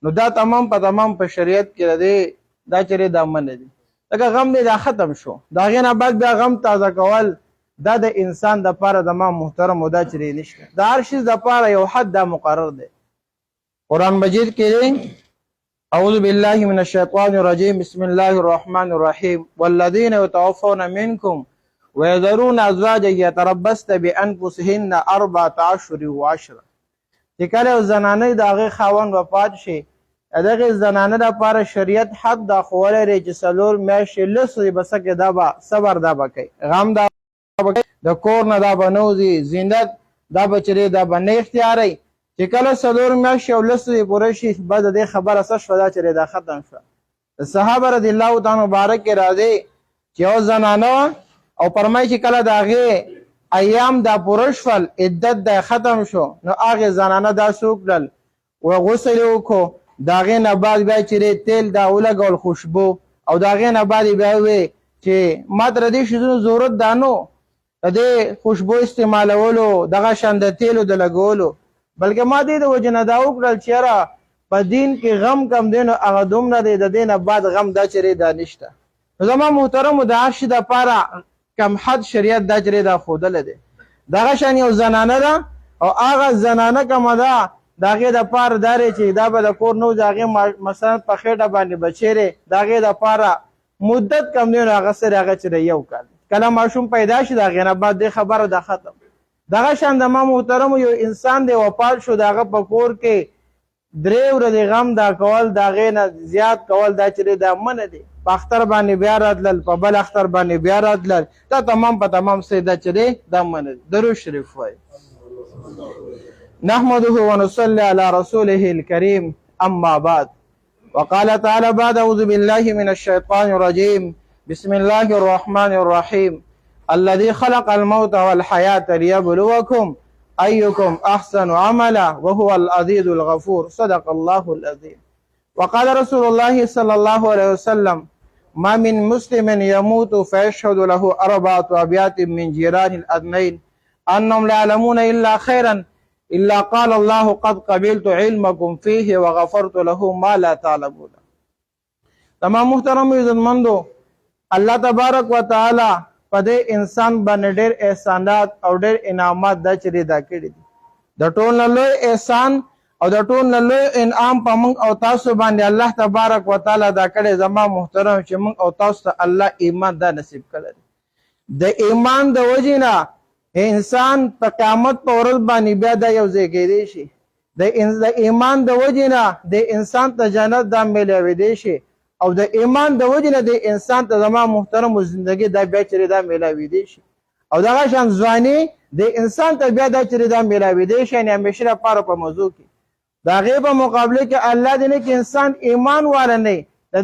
نو دا تمام په شریعت کې دی دا چیرې دا منه دي لکه غم دی دا ختم شو دا غې نه بعد بیا غم تازه کول دا د انسان د پاره د ما محترم او دا چیرې نشته دا هر شي د پاره یو حد دا مقرر دی قرآن مجید کې اعوذ بالله من الشیطان الرجیم بسم الله الرحمن الرحیم والذین یتوفون منکم ويذرون ازواجا يتربصن بانفسهن 14 اشهر وعشرا چې کله زنانه د هغه خاوند وفات شي دغه زنانه د لپاره شریعت حد د خوله ری چې سلور میاشتې لسې بسکه دا به صبر دا به کوي غم دا به د کور نه دا به نوځي زینت دا به چرې دا به نه اختیاري چې کله سلور میاشتې او لسې پوره شي بعد د خبره څه شو دا چرې دا ختم شو صحابه رضی الله تعالی مبارک راځي چې یو زنانه او فرمای چې کله دا هغه ایام دا پوره شول عدت دا ختم شو نو هغه زنانه دا سوکل او غسل وکړو داغه نه بعد بیا چې تیل دا ولګول خوشبو او داغه نه بعد بیا وی چې ما تر دې شذو ضرورت دانو دې خوشبو استعمالولو دغه شاند تیلو د لګولو بلکې ما دې د وجنه دا وکړل چې را په دین کې غم کم دین او هغه دوم نه د دینه بعد غم دا چره دا نشته زما محترم دا شي د پاره کم حد شریعت دا چره دا خودل دي دغه شان یو زنانه ده او هغه زنانه کومه ده داغه د پاره داري چې دا به د کور نو داغه مثلا په خېټه باندې بچره داغه د پاره مدت کم نه هغه سره هغه چې یو کال کله ماشوم پیدا شي داغه نه بعد د خبره د ختم دغه شان د ما محترم یو انسان دی وفات شو داغه په کور کې درې ورځې غم دا کول داغه نه زیات کول دا چې دا من دي په اختر باندې بیا راتلل په بل اختر باندې بیا راتلل دا تمام په تمام سیدا چې دا من دي درود شریف وای نحمده ونصلي على رسوله الكريم أما بعد وقال تعالى بعد أعوذ بالله من الشيطان الرجيم بسم الله الرحمن الرحيم الذي خلق الموت والحياة ليبلوكم أيكم أحسن عملا وهو العزيز الغفور صدق الله العظيم وقال رسول الله صلى الله عليه وسلم ما من مسلم يموت فيشهد له 4 أبيات من جيران الأدنين أنهم لا يعلمون إلا خيرا إلا قال الله قد قبلت علمكم فيه وغفرت له ما لا تعلمون تمام محترم عزتمندو الله تبارک و تعالی په دې انسان باندې ډېر احسانات او ډېر انعامات دا چری دا کړی دي د ټول لوی احسان او د ټول لوی انعام په موږ او تاسو باندې الله تبارک و تعالی دا کړی زما محترم چې موږ او تاسو ته الله ایمان دا نصیب کړی د ایمان د وجینا انسان په قیامت په ورځ باندې بیا دا یو ځای کېدی شي د ایمان د وجینا د انسان ته جنت دا ملوي دی شي او د ایمان د وجنه د انسان ته زما محترم زندگی دا بیا چره دا ملاوي دي شي او دغه شان ځواني د انسان ته بیا دا چره دا ملاوي دي شي نه همیشه لپاره په موضوع کې دا غیب مقابله کې الله دې نه کې انسان ایمان والا نه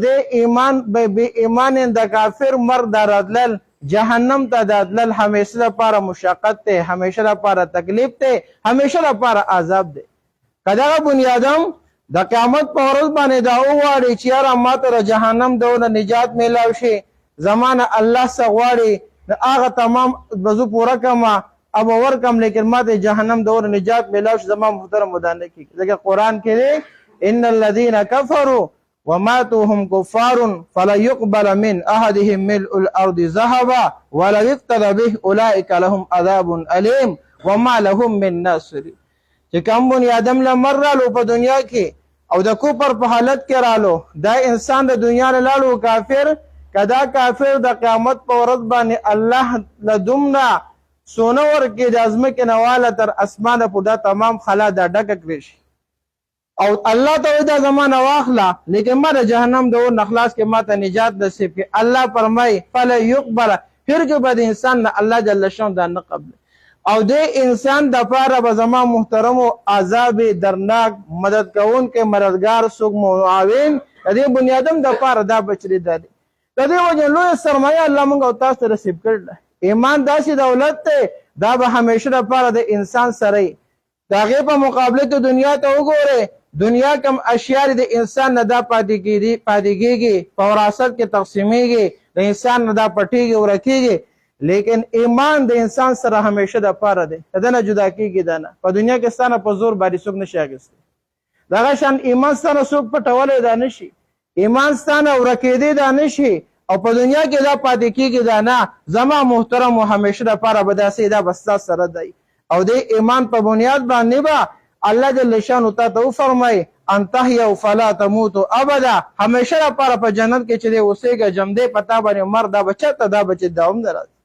د ایمان به ایمان د کافر مرد راتلل جهنم ته داتلل همیشه لپاره مشقت ته همیشه لپاره تکلیف ته همیشه لپاره عذاب ده کدا بنیادم د قیامت په ورځ باندې دا وغواړي چې یاره ماته جهنم دونه نجات میلاو شي زمانه الله سغواړي هغه تمام بزو پورا کما اب ورکم لیکن ماته جهنم دونه نجات میلاو شي زما محترم ودانه کې ځکه قران کې ان الذين كفروا وماتوا هم كفار فلا يقبل من احدهم ملء الارض ذهبا ولا يفتدى به اولئك لهم عذاب اليم وما لهم من ناصر چې کوم بني ادم لمرالو په دنیا کې او د کوپر په حالت کې رالو دا انسان د دنیا له لاړو کافر کدا کافر د قیامت په ورځ باندې الله لدمنا سونه ورکې د ازمکه نواله تر اسمانه په دا تمام خلا دا ډک کړی او الله ته دا زمانه واخلا لیکن ما د جهنم د نخلاص کې ماته نجات نصیب کې الله فرمای فلا يقبل پھر جو بد انسان نه الله جل شان دا نه قبل او د انسان د پاره به زما محترم او عذاب درناک مدد کون کې مددگار سوق معاون د دې بنیادم د پاره دا بچری ده د دې وجه لوی سرمایه الله موږ او تاسو نصیب کړل ایمان داسې دولت ته دا به همیشه د پاره د انسان سره دا غي په مقابله ته دنیا ته وګوره دنیا کم اشیاء د انسان نه دا پاتېږي په وراثت کې تقسیمېږي د انسان نه دا پټېږي او رکېږي لیکن ایمان د انسان سره همیشه د پاره دی دنه جدا کیږي دنه په دنیا کې ستانه په زور باندې څوک نشي اغستې دغه شان ایمان ستانه څوک پټولی دا نشي، ایمان ستانه ورکېدی دا نشي او په دنیا کې دا پاتې کېږي دا نه. زما محترم و همیشه دپاره به داسې دا به ستا سره دی او د ایمان په بنیاد باندې به الله جل شانو تا ته وفرمایي ان تحیوا فلا تموتوا ابدا، همیشه دپاره په جنت کې چې دی اوسېږه، جمدی په تا باندې مرګ دا به چېرته دا به چې دوام نه راځي.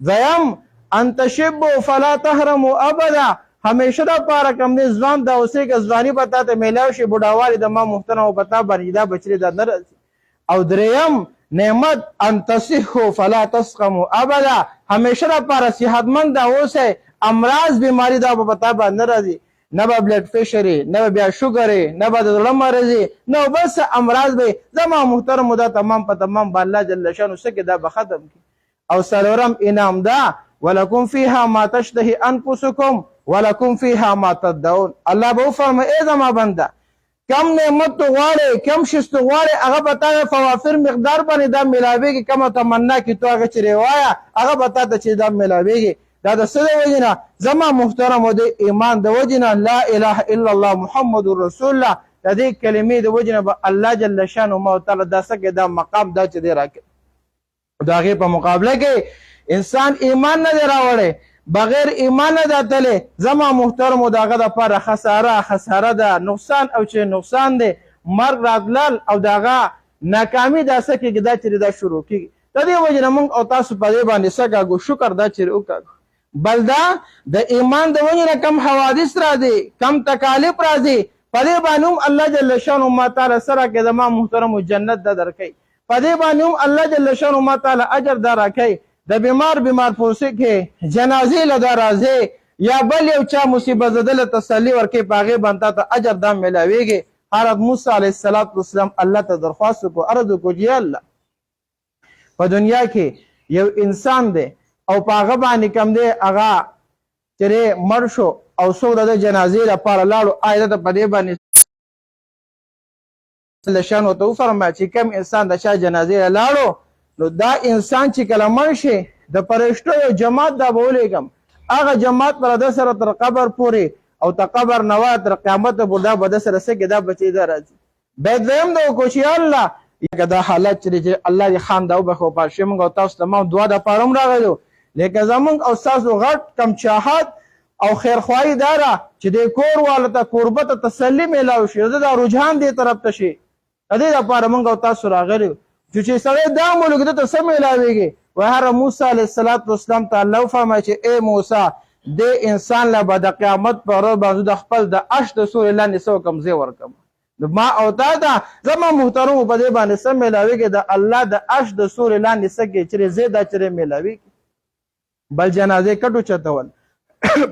دویم ان تشبوا فلا تحرموا ابدا، همیشه دپاره کوم دی ځوان دا اوسېږه، ځواني به تا ته میلاو شي، بوډاوالي د ما محترم په تا باندې دا به چې دا نه راځي. او دریم نعمت ان تصحوا فلا تسقموا ابدا، همیشه دپاره صحتمند دا اوسئ، امراض بیماری دا به په تا باندې نه راځي، نه به بلډ پریشر نه به بیا شوګر نه به د زړه مرض نه بس امراض به زما محترم دا تمام په تمام به الله جل شانو څه کې دا به ختم کړي. او څلورم انعام دا ولکم فیها ما تشتهي انفسکم ولکم فیها ما تدعون، الله به وفرمایي ای زما بنده کم نعمت تو غواړې کم شیز تو غواړې هغه به تا ته فوافر مقدار باندې دا میلاویږي، کومه تمنا کې تو هغه چېرې وایه هغه به تا ته چې دا میلاویږي. دا د څه د وجې نه زما محترم و د ایمان د وجې نه لا اله الا الله محمد رسول الله د دې کلمې د وجې نه به الله جل شانه ما تعالی دا څه کې دا مقام دا چې دی راکړي. د هغې په مقابله کې انسان ایمان نه دی راوړی، بغیر ایمان نه دی تللی، زما محترم و د هغه دپاره خساره ده، نقصان او چې نقصان دی، مرګ راتلل او د هغه ناکامي دا څه کېږي دا چېرې دا شروع کېږي. د دې وجې نه موږ او تاسو په دې باندې څه کاږو شکر دا چېرې وکاږو. بل دا د ایمان د وجې نه کم حوادث راځي، کم تکالیف راځي، په دې باندې هم الله جل شانه ما تعالی سره کې زما محترم جنت دا درکوي، په دې باندې هم الله جل شانه ما تعالی اجر دا راکوي. د بیمار پوسې کې جنازې له دا راځي یا بل یو چا مصیبت زده له تسلي ورکوي، په هغې باندې ته اجر دا میلاویږي. حضرت موسی علیه السلام الله ته درخواست وکړو، عرض وکړو چې الله په دنیا کې یو انسان دی او په هغه باندې کم دی هغه چېرې مړ شو او څوک د ده جنازې لپاره لاړو، آیا ته په دې باندې شان ورته وفرمایه چې کم انسان د چا جنازې لاړو نو دا انسان چې کله مړ شي د فرشتو یو جماعت دا به ولیږم، هغه جماعت به د سره تر قبر پورې او تر قبر نه تر قیامت پورې دا به د سره څه کې دا بچې دا راځي. بیا دویم دا وکړو چې الله دا حالت چې الله دې خان دا وبخو پاک شي، موږ او تاسو تمام دعا دپاره هم راغلو، لیکن زمونږ او ستاسو غټ کم چاحت او خیرخواهي دا ده چې د کور والا ته کوربه ته تسلي میلاو شي، دا رجحان دې طرف ته شي. د دې دپاره موږ او تاسو راغلي چې سړی دا ملک ده ته څه میلاویږي. وهر موسی علیه السلام ته الله وفرمایي چې ای موسی دې انسان له به د قیامت په ورځ باندې د خپل د عرش د سورې لاندې څه وکړم ځای ورکړم. ما او تا ته زما محترمو په دې باندې څه میلاویږي د الله د عرش د سورې لاندې څه کې چېرې ځای دا چېرې میلاویږي. بل جنازې کټو چتول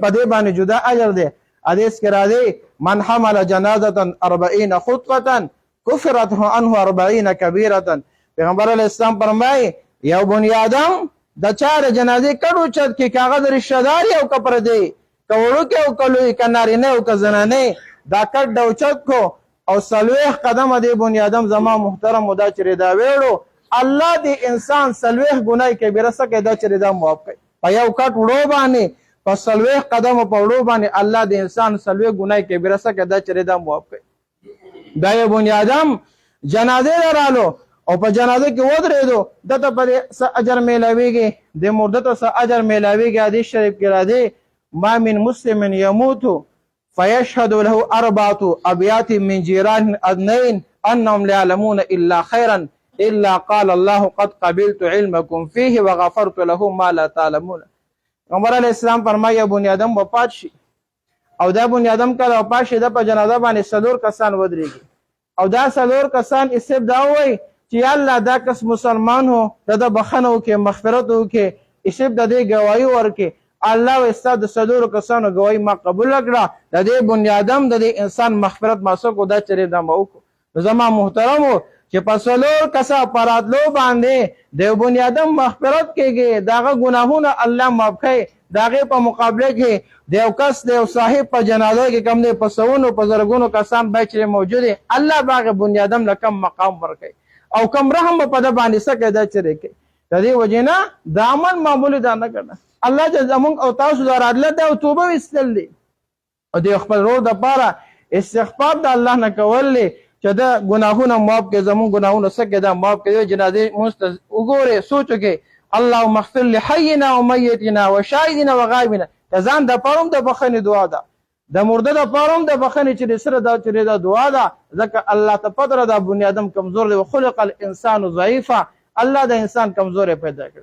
په دې باندې جدا اجر دی. حدیث کې راځي من حمل جنازة 40 خطوة كفرت عنه 40 كبيرة. پیغمبر علیه السلام فرمایي یو بني آدم د چا د جنازې کډو چت کې کاغذ رشته دار او که پردی که وړوکی او که لوی که نارینه او که زنانې دا کټ د اوچت کو او 40 قدمه دی بني آدم زما محترم دا چېرې دا ویړو الله دې انسان 40 ګناه کبیره څه کوي دا چېرې دا معاف کوي. په یو کټ وړو باندې په 40 قدمه په وړو باندې الله دې انسان 40 ګناه کبیره څه کوي دا چېرې دا معاف کوي. دا یو بني آدم جنازې رالو او په جنازه کې ودرېدو دته پرې څه اجر میلاویږي، د مرده ته څه اجر میلاویږي. حدیث شریف کې راځي ما من مسلم يموت فيشهد له 4 أبيات من جيران أدنين أنهم لا يعلمون إلا خيرا إلا قال الله قد قبلت علمكم فيه وغفرت له ما لا تعلمون. پیغمبر علیه السلام فرمایي بني آدم وفات شي او دا بني آدم کله وفات شي د په جنازه باندې 4 کسان ودرېږي او دا 4 کسان اسب دا وایي چې الله دا کس مسلمان هو د بخښنه وکړي مغفرت وکړي اسب د دې ګواهي ورکړي. الله ستا د 4 کسانو ګواهي ما قبول کړه، د دې بني آدم د دې انسان مغفرت ما څوک دا چېرې دا ما وکړو. زما محترمو چې په 4 کسه په راتلو باندې د بني آدم مغفرت کېږي، د هغه ګناهونه الله معاف کوي. د هغې په مقابله کې د یو کس د یو صاحب په جنازه کې کم دی په سوونو په زرګونو کسان باید چې موجود دي الله به هغه بني آدم له کم مقام ورکوي او کم رحم په ده باندې څه کوي دا چېرې کوي. د دې وجې نه د عمل معمولي دا نه کړه. الله زمونږ او تاسو د راتله دی او توبه ویستل دي او د خپل ورور دپاره استغفار د الله نه کول چې دا ګناهونه معاف کړي زمون ګناهونه سکه دا معاف کړي جنازه مست وګوره سوچو کې اللهم اغفر لحينا وميتنا وشاهدنا وغائبنا ځان د پروم د بخنه دعا ده د مرده د پروم د بخنه چې سره دا چې دا دعا ده ځکه الله ته پدره د بنی ادم کمزور دی خلق الانسان ضعیفا الله د انسان کمزور پیدا کړ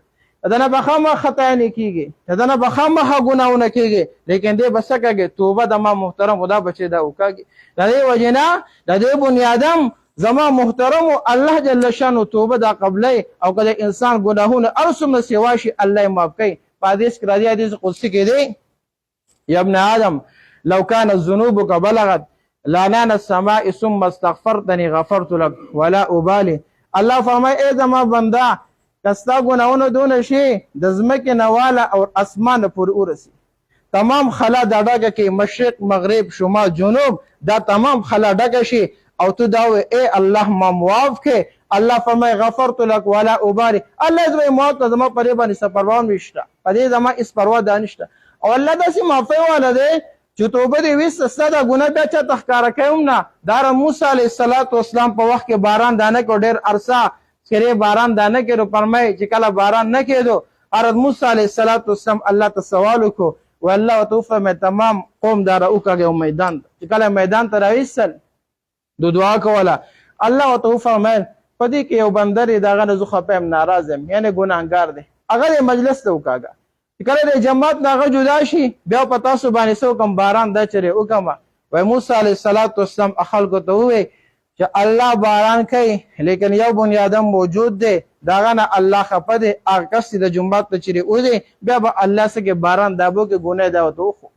دنه بخامه خطا نه کیږي دنه بخامه ګناونه کیږي لیکن دې بسکه توبه د ما محترم خدا بچي دا وکاږي د دې وجنا د دې بنی ادم زما محترم الله جل شانو توبه دا قبلې او کله انسان ګناهونه ارسم سواشي الله معاف کوي حدیث کې راځي حدیث قدسی کې دی یا ابن آدم لو كان ذنوبك بلغت لعنان السماء ثم استغفرتني غفرت لك ولا ابالي الله فرمای ای زما بندا کستا ګناونه دون شي د زمکه نواله او اسمان پر ورسی تمام خلا د ډاګه کې مشرق مغرب شمال جنوب دا تمام خلا ډاګه شي او تو دا اے الله ما معاف کې الله فرمای غفرت لك ولا ابالي الله زما موت زما پرې باندې سپروان وشته پدې زما اس پروا دانشته او الله داسې معافي والا دی چې توبه دې وست صدا ګناه بیا چا تخکار کوم نه دار موسی علیه السلام په وخت کې باران دانه کو ډېر عرصه سره باران دانه کې رو فرمای چې کله باران نه کېدو ارد موسی علیه السلام الله ته سوال وکړو والله توفه تمام قوم دار او کګو میدان چې کله میدان ته راوېسل دو دعا کوله الله تو فرمایل پدې کې یو بندر دغه نه زخه پم ناراضم یعنی ګناهګار دی هغه مجلس ته وکاګه کله د جماعت ناغه جدا شي بیا پتا سو باندې سو کم باران د چره وکما وای موسی علیه السلام خلکو ته وې چې الله باران کوي لیکن یو بنی آدم موجود دی داغه نه الله خپه دی هغه کس د جماعت ته چره و دی بیا به الله سره باران دابو کې ګناه دا وته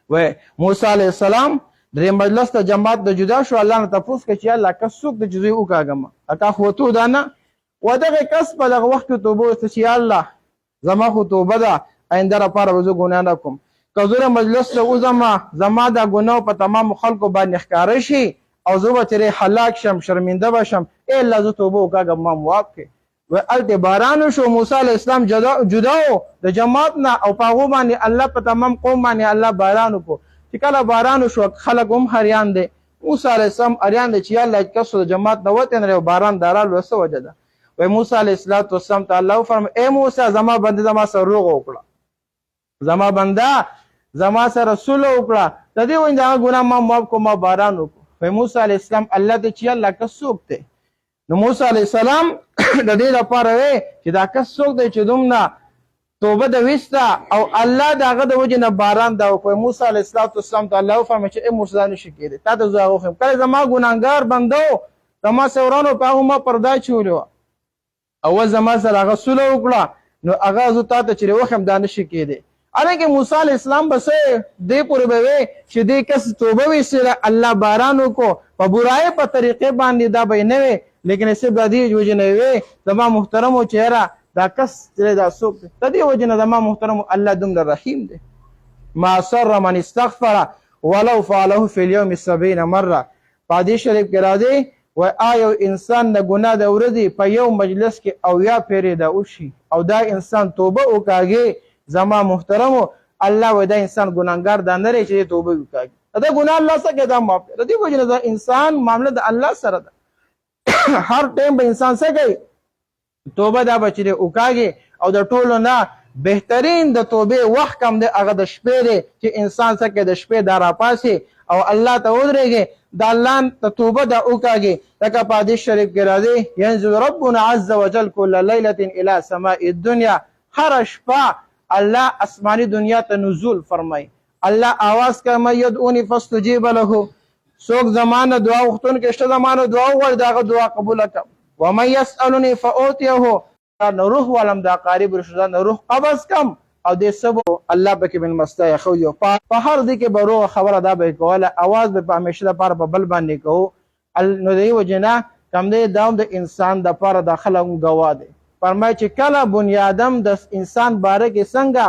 وای موسی علیه السلام د مجلس ته جماعت د جدا شو الله نه تاسو کې چې الله کڅوک د جزوی وکاګم اته هوتو دا نه ودغه کس په دغه وخت توبه چې الله زما خو توبه ده آینده لپاره وزو ګناه نه کوم کزوره مجلس ته زما دا ګناه په تمام خلکو باندې ښکار شي او زه به ترې هلاک شم شرمنده بشم ای الله زه توبه وکاګم ما معاف کړي و الته باران شو موسی علیه السلام جدا د جماعت نه او په هغه باندې الله په تمام قوم باندې الله باران وکړو چې کله باران شو خلک هم حیران دي موسی علیه السلام حیران دي چې الله کسو د جماعت نه وته نه باران دارال وسه وجه ده و موسی علیه السلام تعالی فرم اے موسی زما بنده زما سره روغ وکړه زما بنده زما سره رسول وکړه د دې وینځه ګناه ما معاف کوم باران وکړه و موسی علیه السلام الله ته چې الله کڅوک ته نو موسی علیه السلام د دې لپاره وی چې دا کڅوک دی چې دومره توبه د وستا او الله داغه د وجه نه باران دا وکړ موسی علیه السلام ته الله فرمایي چې موسی نه شي کېده تا ته زه واخم کله زما ګناګار بندو زما سورانو په هغه پردا چولو او زما سره غسل وکړه نو هغه زه تا ته چې واخم دا نشي کېده الکه موسی علیه السلام بس دې پورې به چې دې کس توبه وسره الله باران وکړو په برای په طریقې باندې دا به نه وي لیکن اسه بدی وجه نه وي زما محترم او چهره دا کس دا سوق ته دی وجنه زما محترم الله دومره رحیم دی ما سر من استغفر ولو فعله في اليوم 70 مره پادی شریف کې راځي و آیو انسان د ګناه د ورځې په یو مجلس کې او یا پیری دا وشي او دا انسان توبه وکاږي زما محترم الله و دا انسان ګناګار دا نه لري چې توبه وکاږي دا ګناه الله سره دا معاف دی وجنه دا انسان معاملې د الله سره ده هر ټیم به انسان څه کوي توبه دا بچره وکاږي او د ټولو نه بهترین د توبه وخت کم دی هغه د شپې دی چې انسان څخه د شپې دا راپاسي او الله ته ودرېږي د الله ته توبه دا وکاږي لکه په حدیث شریف کې راځي ينزل ربنا عز وجل كل ليله الى سماء الدنيا هر شپه الله اسماني دنیا ته نزول فرمای الله आवाज کوي يدعوني فاستجيب له څوک زمانه دعا وختون کې شته زمانه دعا وغواړي داغه دعا قبول کړه ومن يسألني فأوتيه روح ولم دا قریب رشدان روح قبض کم او دې سبو الله بک من مستا خو یو په هر دې کې برو خبره دا به کوله आवाज به همیشه د پاره په بل باندې کو نو دی وجنا کم دې داوم د انسان د پاره داخله غوا دی فرمای چې کله بنی آدم د انسان باره کې څنګه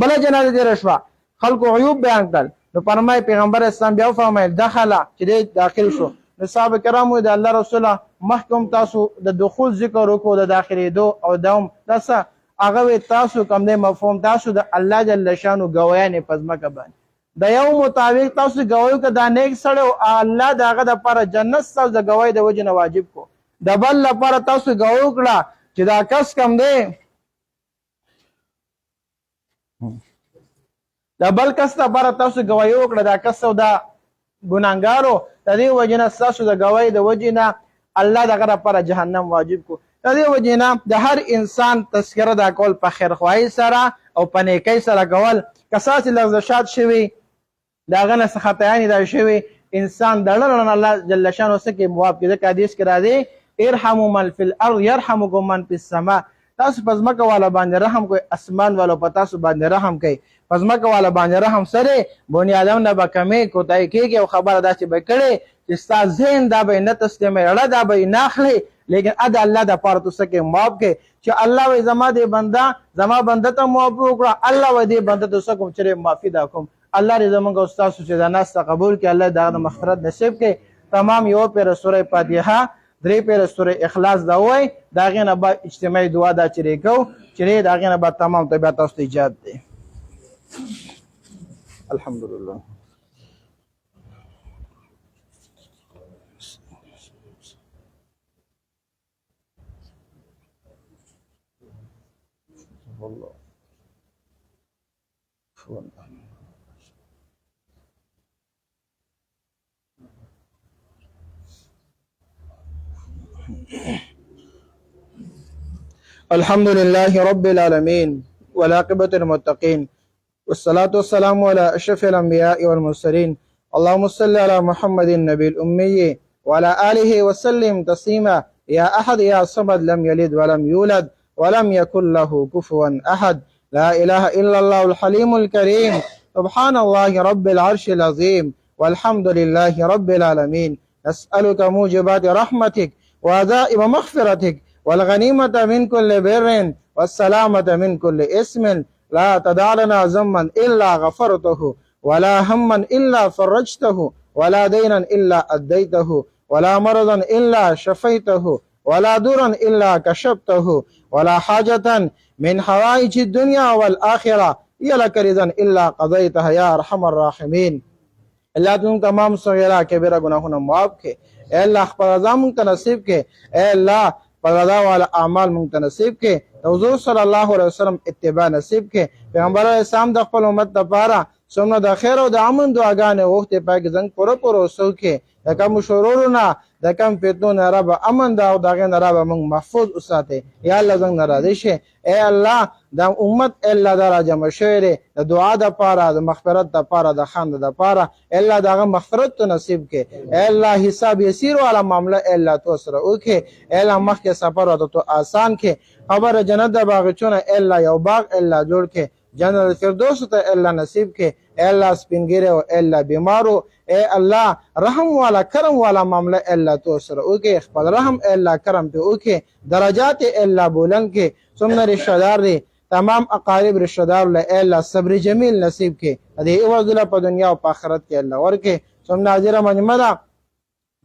بل جنازه دې رشوا خلق عیوب بیان کړ نو فرمای پیغمبر اسلام بیا فرمایل داخله چې دې داخل شو صحابه کرامو د الله رسول محکم تاسو د دخول ذکر وکړو د داخلي دو او دوم داسه هغه تاسو کوم د مفهوم تاسو د الله جل شانو غویان پزما کبان د یو مطابق تاسو گواهی که دا نیک سړی او الله د هغه دپاره جنت ستاسو د گواهی د وجې نه واجب کو. د بل لپاره تاسو گواهی وکړه چې دا کس کم دی، د بل کس لپاره تاسو گواهی وکړه دا کس او دا ګناهګارو، د دې وجې نه ستاسو د گواهی د وجې نه الله د هغه لپاره جهنم واجب کو. د دې وجې نه د هر انسان تذکره دا کول په خیرخواهي سره او په نیکۍ سره کول. که ستاسې لغزشات شوي د هغه نه څه خطایانې دا شوي، انسان د ړه نه الله جل شانو څه کې مواب کړي. ځکه حدیث کې راځي ارحموا من فی الارض یرحمکم من فی السماء. تاسو په ځمکه والا باندې رحم کوئ، اسمان والو په تاسو باندې رحم کوي. په ځمکه والا باندې رحم سره بني آدم نه به کمې کوتاهي کېږي او خبره داسې به کړې چې ستا ذهن دا به نه تسلیموي، اړه دا به یې نه اخلي، لیکن د الله دپاره تو څه کې مواب کوي چې الله وایي زما دې بنده زما بنده ته معافي وکړه، الله وایي دې بنده ته څه کوم چې معافي دا کوم. الله دې زموږ او ستاسو چې دا ناسته قبول کړي، الله د هغه مغفرت نصیب کړي. تمام یو پیره سوره فاتحه، 3 پیره سوره اخلاص دا وایي، د هغې نه به اجتماعي دعا دا چې کوو چې د هغې نه به تمام طبیعت تاسو ته ایجاد دی. الحمدلله. والله الحمد لله رب العالمين والعاقبة للمتقين والصلاة والسلام على أشرف الأنبياء والمرسلين. اللهم صل على محمد النبي الأمي وعلى آله وسلم تسليما. يا أحد يا صمد لم يلد ولم يولد ولم يكن له كفوا أحد. لا إله إلا الله الحليم الكريم. سبحان الله رب العرش العظيم والحمد لله رب العالمين. نسألك موجبات رحمتك وعزائم مغفرتك والغنيمة من كل بر والسلامة من كل اسم. لا تدع لنا ذنبا إلا غفرته ولا هما إلا فرجته ولا دينا إلا أديته ولا مرضا إلا شفيته ولا دورا إلا كشفته ولا حاجة من حوائج الدنيا والآخرة هي لك رضا إلا قضيتها يا أرحم الراحمين. الله تم تمام صغیرہ کبیرہ گناہوں معاف کے، اے اللہ خپل رضا مونږ ته نصیب کے، اے اللہ خپل رضا والا اعمال مونږ ته نصیب کے، حضور صلی الله علیه وسلم اتباع نصیب کے. پیغمبر اسلام د خپل امت لپاره څومره د خیر او د امن دعاګانې غوښتې پاک زنګ پوره وسوکې. د کم شرورونه د کم فتنو نه رب امن دا او د هغې نه رب موږ محفوظ وساتې. یا الله زنګ نه راضي شي. ای الله د امت الله دا راجمع شوی دی د دعا دپاره، د مغفرت دپاره، د خنده دپاره. الله د هغه مغفرت تو نصیب کې. ای الله حساب یسیر والا معامله ای الله تو سره وکړې. ای الله مخکې سفر ورته تو آسان کې. خبره جنت د باغچونه ای الله یو باغ ای الله جوړ کې. جنت الفردوس ته ای الله نصیب کې. ای الله سپینګیری او ای الله بیمارو ای الله رحم والا کرم والا معامله ای الله تو سره وکړې. خپل رحم ای الله کرم پې وکړې. درجات ای الله بلند کې. څومره رشته دار دی تمام اقارب رشته دار له ای الله صبر جمیل نصیب کې. د دې عوض له په دنیا او په آخرت کې الله ورکړي. څومره اجر مجمع ده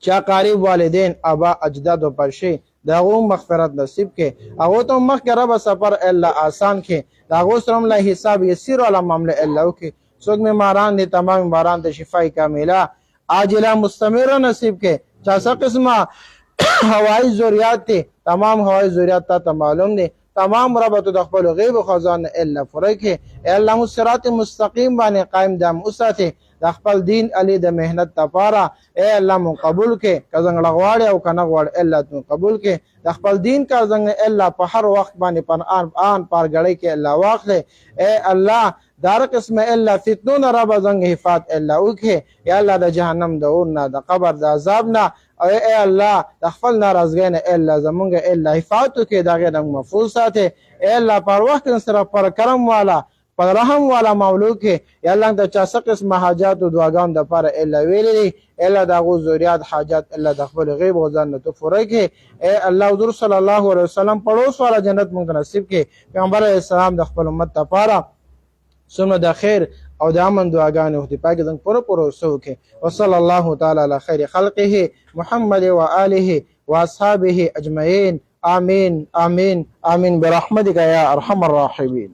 چې اقارب والدین ابا اجداد او پرشي د هغو مغفرت نصیب کې. هغو ته مخکې رب سفر ای الله آسان کې. د هغو سره هم له حساب یسیر والا معامله ای الله وکړي. څوک بیماران دي تمام بیماران ته شفای کامله عاجله مستمره نصیب کې. چا څه قسمه هوایی ضروریات دي تمام هوایی ضروریات ته معلوم دي. تمام رب تو د خپل غیب خزانه الا فرکه. ای الله مو صراط مستقیم باندې قائم دام اوساته. د خپل دین علی د مهنت لپاره ای الله مو قبول کې. کزنګ لغواړي او کنه غواړي الله تو قبول کې. د خپل دین کا زنګ الله په هر وخت باندې آن پار غړی کې الله واخله. ای الله دار قسم الا فتنون رب زنګ حفاظت الله وکه. یا الله د جهنم د اور نه د قبر د عذاب نه ای الله د خپل ناراضګۍ نه الا زمونږ الا حفاظت کې دغه د محفوظ ساته. ای الله پر وخت سره پر کرم والا پر رحم والا مولو کې. یا الله د چا څه قسم حاجات او دعاګان د پر الا ویلي الا د غو ضرورت حاجات الا د خپل غیب او ځان ته پوره کې. ای الله حضور صلی الله علیه وسلم پړوس والا جنت مونږ نصیب کې. پیغمبر اسلام د خپل امت لپاره څومره د خیر او د امن دعاګانې وختي پاک زنګ پوره وسوکې. وصلی الله تعالی علی خیر خلقه محمد و آله و اصحابه اجمعین. آمین آمین آمین برحمتک یا ارحم الراحمین.